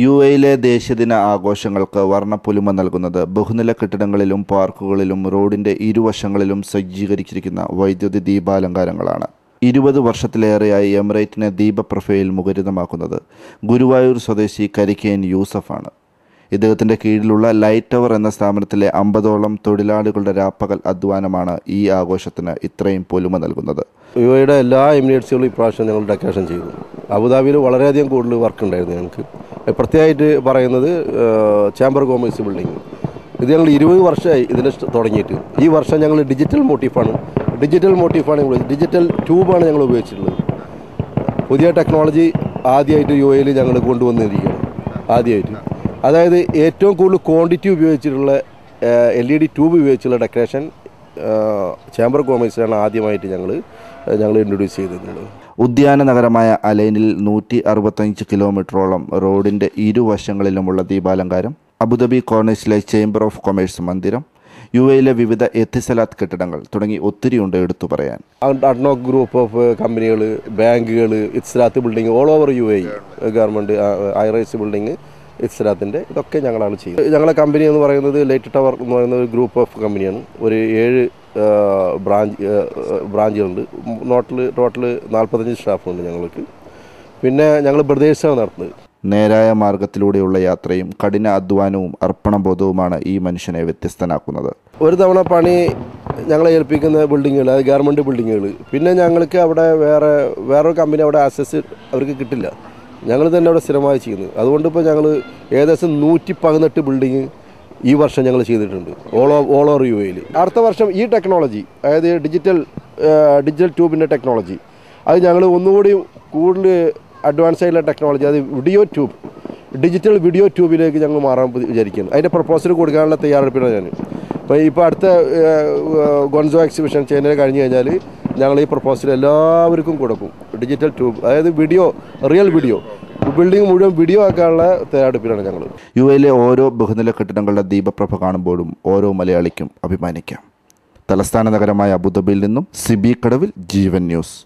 യുഎയിലെ ദേശീയദിന ആഘോഷങ്ങൾക്ക് വർണ്ണപ്പൊലിമ നൽകുന്നത് ബഹുനില കെട്ടിടങ്ങളിലും പാർക്കുകളിലും റോഡിന്റെ ഇരുവശങ്ങളിലും സജ്ജീകരിച്ചിരിക്കുന്ന വൈദ്യുതി ദീപാലങ്കാരങ്ങളാണ്. 20 വർഷത്തിലേറെയായി എമിറേറ്റിനെ ദീപപ്രഭയിൽ മുഖരിതമാക്കുന്നത് ഗുരുവായൂർ സ്വദേശി കരിക്കേൻ യൂസഫാണ്. ഇദ്ദേഹത്തിൻ്റെ കീഴിലുള്ള ലൈറ്റ് ടവർ എന്ന സ്ഥാപനത്തിലെ 50ഓളം തൊഴിലാളികളുടെ രാപ്പകൽ അധ്വാനമാണ് ഈ ആഘോഷത്തിന് ഇത്രയും പൊലിമ നൽകുന്നത്. യുഎയുടെ എല്ലാ എമിറേറ്റ്സുകളും ഇപ്രാവശ്യം ഞങ്ങൾ ഡെക്കറേഷൻ ചെയ്തു. അബുദാബിയിൽ വളരെയധികം കൂടുതൽ വർക്ക് ഉണ്ടായിരുന്നു ഞങ്ങൾക്ക്. പ്രത്യേകമായിട്ട് പറയുന്നത് ചേംബർ കോമേഴ്സ് ബിൽഡിംഗ്, ഇത് ഞങ്ങൾ 20 വർഷമായി ഇതിന് തുടങ്ങിയിട്ട്. ഈ വർഷം ഞങ്ങൾ ഡിജിറ്റൽ മോട്ടീഫാണ് ഡിജിറ്റൽ ട്യൂബാണ് ഞങ്ങൾ ഉപയോഗിച്ചിട്ടുള്ളത്. പുതിയ ടെക്നോളജി ആദ്യമായിട്ട് യുഎയിൽ ഞങ്ങൾ കൊണ്ടുവന്നിരിക്കുകയാണ്. ആദ്യമായിട്ട് അതായത് ഏറ്റവും കൂടുതൽ ക്വാണ്ടിറ്റി ഉപയോഗിച്ചിട്ടുള്ള LED ട്യൂബ് ഉപയോഗിച്ചുള്ള ഡെക്കറേഷൻ ചേംബർ കോമേഴ്സിലാണ് ആദ്യമായിട്ട് ഞങ്ങൾ ഇൻട്രൊഡ്യൂസ് ചെയ്തിട്ടുള്ളത്. ഉദ്യാന നഗരമായ അലൈനിൽ 165 കിലോമീറ്ററോളം റോഡിൻ്റെ ഇരുവശങ്ങളിലുമുള്ള ദീപാലങ്കാരം, അബുദാബി കോർണിഷിലെ ചേംബർ ഓഫ് കൊമേഴ്സ് മന്ദിരം, യുഎയിലെ വിവിധ എത്തിസലാത്ത് കെട്ടിടങ്ങൾ തുടങ്ങി ഒത്തിരിയുണ്ട് എടുത്തു പറയാൻ. അഡ്നോക് ഗ്രൂപ്പ് ഓഫ് കമ്പനികൾ, ബാങ്കുകൾ, Etisalat building all over UAE, government ഐറൈസ് ബിൽഡിംഗ്, ഇത്സലാത്തിൻ്റെ ഇതൊക്കെ ഞങ്ങളാണ് ചെയ്യുന്നത്. ഞങ്ങളെ കമ്പനി എന്ന് പറയുന്നത് ലൈറ്റ് ടവർ എന്ന് പറയുന്ന ഒരു ഗ്രൂപ്പ് ഓഫ് കമ്പനിയാണ്. ഒരു 7 ബ്രാഞ്ചുകളുണ്ട്. ടോട്ടൽ 45 സ്റ്റാഫുണ്ട് ഞങ്ങൾക്ക്. പിന്നെ ഞങ്ങൾ ബ്രദേഴ്സാണ് നടത്തുന്നത്. നേരായ മാർഗത്തിലൂടെയുള്ള യാത്രയും കഠിന അധ്വാനവും അർപ്പണബോധവുമാണ് ഈ മനുഷ്യനെ വ്യത്യസ്തനാക്കുന്നത്. ഒരു തവണ പണി ഞങ്ങളെ ഏൽപ്പിക്കുന്ന ബിൽഡിങ്ങുകൾ, അത് ഗവൺമെൻറ് ബിൽഡിങ്ങുകൾ. പിന്നെ ഞങ്ങൾക്ക് അവിടെ വേറൊരു കമ്പനി അവിടെ ആക്സസ് അവർക്ക് കിട്ടില്ല. ഞങ്ങൾ തന്നെ അവിടെ സ്ഥിരമായി ചെയ്യുന്നത്. അതുകൊണ്ട് ഇപ്പോൾ ഞങ്ങൾ ഏകദേശം 118 ബിൽഡിങ് ഈ വർഷം ഞങ്ങൾ ചെയ്തിട്ടുണ്ട് ഓൾ ഓവർ യുഎയിൽ. അടുത്ത വർഷം ഈ ടെക്നോളജി, അതായത് ഡിജിറ്റൽ ട്യൂബിൻ്റെ ടെക്നോളജി, അത് ഞങ്ങൾ ഒന്നുകൂടി കൂടുതൽ അഡ്വാൻസ് ആയിട്ടുള്ള ടെക്നോളജി, അത് ഡിജിറ്റൽ വീഡിയോ ട്യൂബിലേക്ക് ഞങ്ങൾ മാറാൻ വിചാരിക്കുന്നു. അതിൻ്റെ പ്രപ്പോസൽ കൊടുക്കാനുള്ള തയ്യാറെടുപ്പിലാണ് ഞാൻ. ഇപ്പോൾ അടുത്ത ഗോൺസോ എക്സിബിഷൻ ചൈനയിൽ കഴിഞ്ഞ് കഴിഞ്ഞാൽ ഞങ്ങൾ ഈ പ്രപ്പോസൽ എല്ലാവർക്കും കൊടുക്കും. ഡിജിറ്റൽ ട്യൂബ്, അതായത് റിയൽ വീഡിയോ, ബിൽഡിംഗ് മുഴുവൻ വീഡിയോ ആക്കാനുള്ള തയ്യാറെടുപ്പിലാണ് ഞങ്ങൾ. യുഎയിലെ ഓരോ ബഹുനില കെട്ടിടങ്ങളുടെ ദീപപ്രഭ കാണുമ്പോഴും ഓരോ മലയാളിക്കും അഭിമാനിക്കാം. തലസ്ഥാന നഗരമായ അബുദാബിയിൽ നിന്നും സിബി കടവിൽ, ജീവൻ ന്യൂസ്.